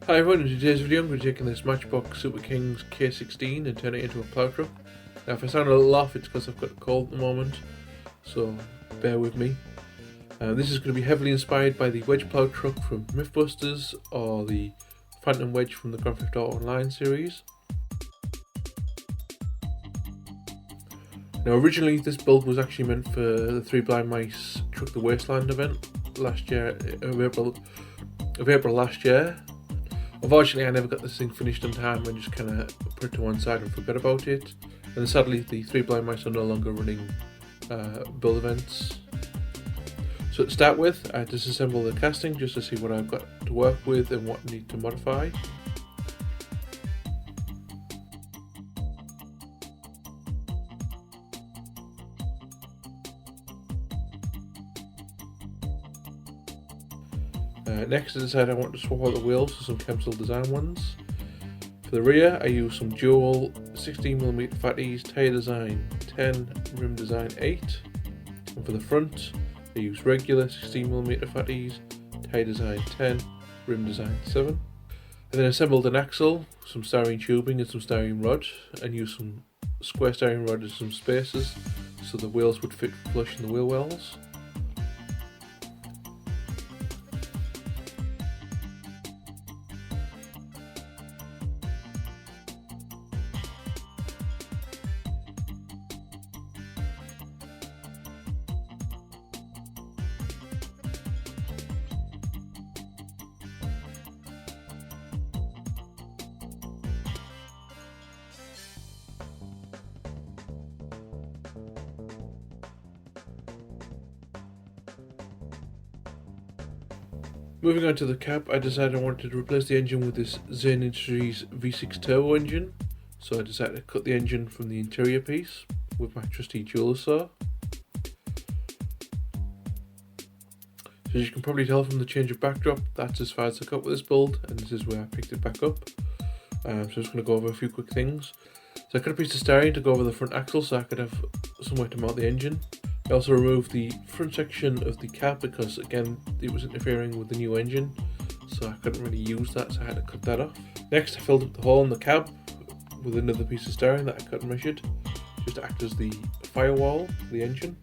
Hi everyone, in today's video I'm going to be taking this Matchbox Superkings K16 and turn it into a plough truck. Now if I sound a little off, it's because I've got a cold at the moment, so bear with me. This is going to be heavily inspired by the Wedge plough truck from MythBusters or the Phantom Wedge from the Grand Theft Auto Online series. Now originally this build was actually meant for the Three Blind Mice Truck the Wasteland event last year, of April last year. Unfortunately, I never got this thing finished in time and just kind of put it to one side and forgot about it. And sadly, the Three Blind Mice are no longer running build events. So to start with, I disassemble the casting just to see what I've got to work with and what I need to modify. Next I decided I want to swap out the wheels for some Chemsteel design ones. For the rear I use some dual 16mm fatties, tyre design 10, rim design 8. And for the front I use regular 16mm fatties, tyre design 10, rim design 7. I then assembled an axle, some styrene tubing and some styrene rod, and used some square styrene rod and some spacers so the wheels would fit flush in the wheel wells. Moving on to the cab, I decided I wanted to replace the engine with this Zane Industries V6 turbo engine. So I decided to cut the engine from the interior piece with my trusty jeweler saw. So as you can probably tell from the change of backdrop, that's as far as I got with this build, and this is where I picked it back up. So I'm just going to go over a few quick things. So I cut a piece of styrene to go over the front axle so I could have somewhere to mount the engine. I also removed the front section of the cab because again it was interfering with the new engine, so I couldn't really use that, so I had to cut that off. Next I filled up the hole in the cab with another piece of styrene that I cut and measured, just to act as the firewall for the engine.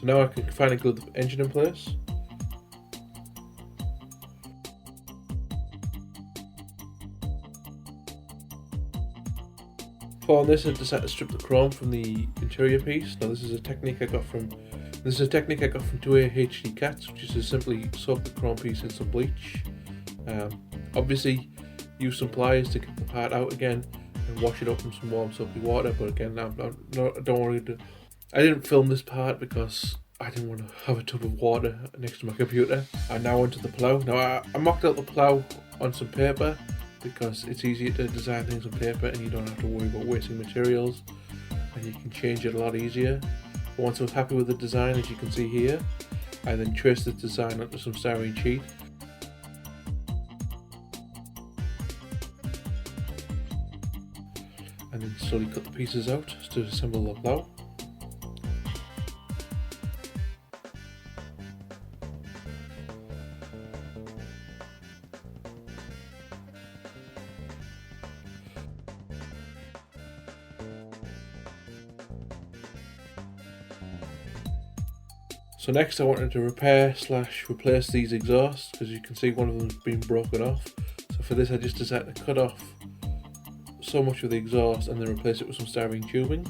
So now I can finally glue the engine in place. For this, I decided to strip the chrome from the interior piece. Now this is a technique I got from 2A HD Cats, which is to simply soak the chrome piece in some bleach. Obviously, use some pliers to get the part out again and wash it up in some warm soapy water. But again, I didn't film this part because I didn't want to have a tub of water next to my computer. And now onto the plough. Now I mocked out the plough on some paper because it's easier to design things on paper and you don't have to worry about wasting materials and you can change it a lot easier. But once I was happy with the design, as you can see here, I then traced the design onto some styrene sheet. And then slowly cut the pieces out to assemble the plough. So next I wanted to repair/replace these exhausts because you can see one of them's been broken off. So for this I just decided to cut off so much of the exhaust and then replace it with some styrene tubing.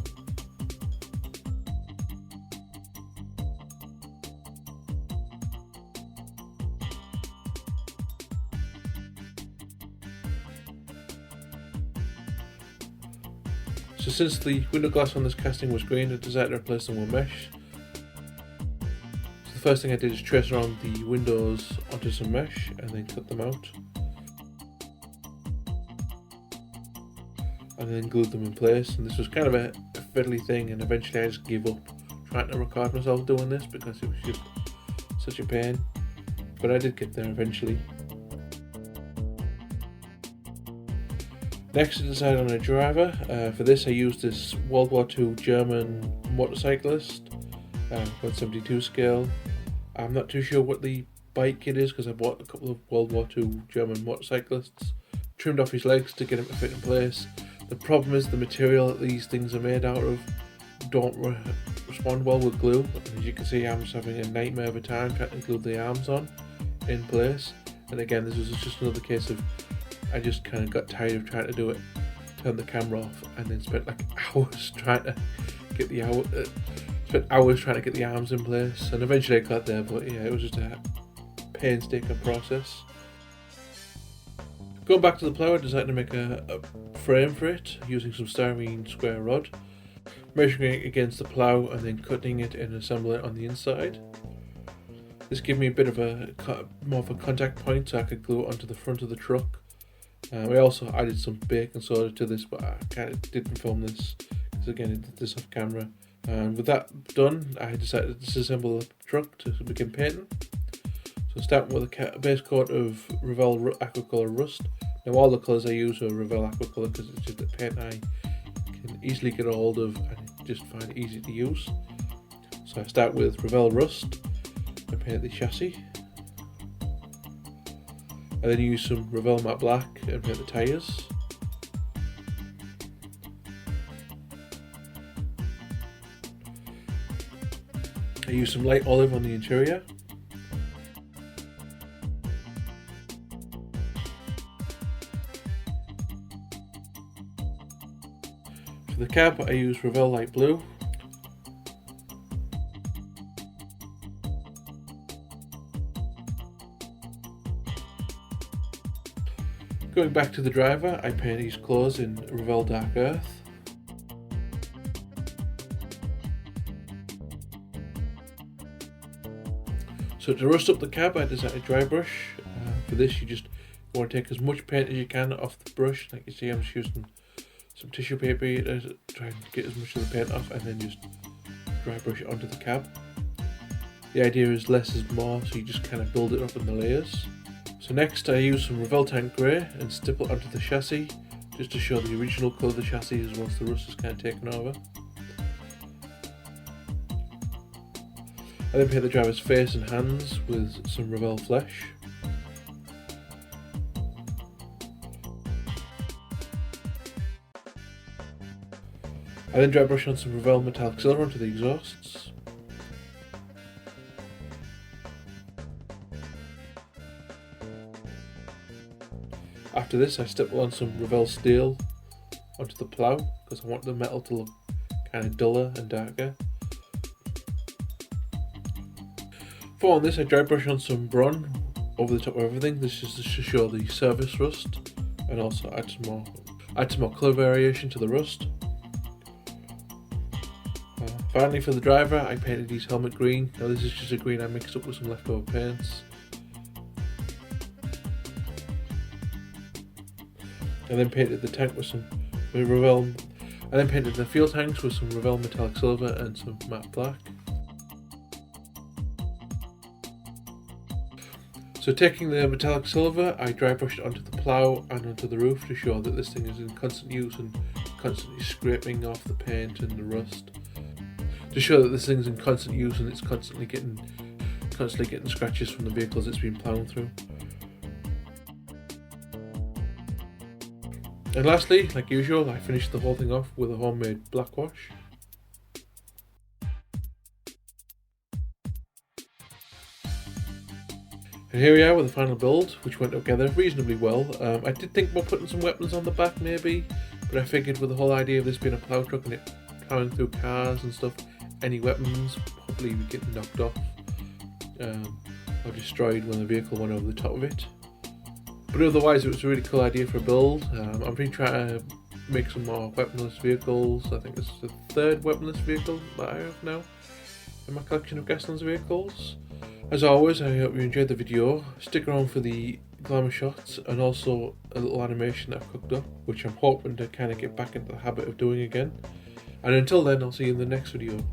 So since the window glass on this casting was green, I decided to replace them with mesh. The first thing I did is trace around the windows onto some mesh and then cut them out. And then glued them in place, and this was kind of a fiddly thing, and eventually I just gave up trying to record myself doing this because it was just such a pain. But I did get there eventually. Next I decided on a driver. For this I used this World War II German motorcyclist, 172 scale. I'm not too sure what the bike kit is because I bought a couple of World War II German motorcyclists. Trimmed off his legs to get him to fit in place. The problem is the material that these things are made out of don't respond well with glue. As you can see, I'm just having a nightmare of a time trying to glue the arms on in place. And again, this was just another case of I just kind of got tired of trying to do it, turned the camera off, and then spent like hours trying to get the arms in place. And eventually I got there, but yeah, it was just a painstaking process. Going back to the Plough, I decided to make a frame for it using some styrene square rod, measuring it against the Plough and then cutting it and assembling it on the inside. This gave me a bit of more of a contact point so I could glue it onto the front of the truck. I also added some baking soda to this, but I kind of didn't film this because again I did this off camera. And with that done, I decided to disassemble the truck to begin painting. So starting with a base coat of Revell Aqua Colour Rust. Now all the colours I use are Revell Aqua Colour because it's just a paint I can easily get a hold of and just find it easy to use. So I start with Revell Rust and paint the chassis. I then use some Revell Matte Black and paint the tyres. I use some light olive on the interior. For the cab I use Revell Light Blue. Going back to the driver, I paint his clothes in Revell Dark Earth. So to rust up the cab, I decided a dry brush. For this, you want to take as much paint as you can off the brush. Like you see, I'm just using some tissue paper to try and get as much of the paint off, and then just dry brush it onto the cab. The idea is less is more, so you just kind of build it up in the layers. So next I use some Revell Tank Grey and stipple it onto the chassis just to show the original colour of the chassis as once the rust is kind of taken over. I then paint the driver's face and hands with some Revell Flesh. I then dry brush on some Revell Metallic Silver onto the exhausts. After this I stipple on some Revell Steel onto the Plough because I want the metal to look kind of duller and darker. Following this I dry brush on some Bron over the top of everything. This is just to show the surface rust and also add some more colour variation to the rust. Finally for the driver I painted his helmet green. Now this is just a green I mixed up with some leftover paints. I then painted the tank with some Revell. I then painted the fuel tanks with some Revell Metallic Silver and some Matte Black. So taking the Metallic Silver, I dry brushed it onto the Plough and onto the roof to show that this thing is in constant use and constantly scraping off the paint and the rust. To show that this thing's in constant use and it's constantly getting scratches from the vehicles it's been ploughing through. And lastly, like usual, I finished the whole thing off with a homemade black wash. And here we are with the final build, which went together reasonably well. I did think about putting some weapons on the back maybe, but I figured with the whole idea of this being a plough truck and it ploughing through cars and stuff, any weapons probably would get knocked off or destroyed when the vehicle went over the top of it. But otherwise it was a really cool idea for a build. I've been trying to make some more weaponless vehicles. I think this is the third weaponless vehicle that I have now in my collection of Gaslands vehicles. As always, I hope you enjoyed the video. Stick around for the glamour shots and also a little animation that I've cooked up, which I'm hoping to kind of get back into the habit of doing again. And until then, I'll see you in the next video.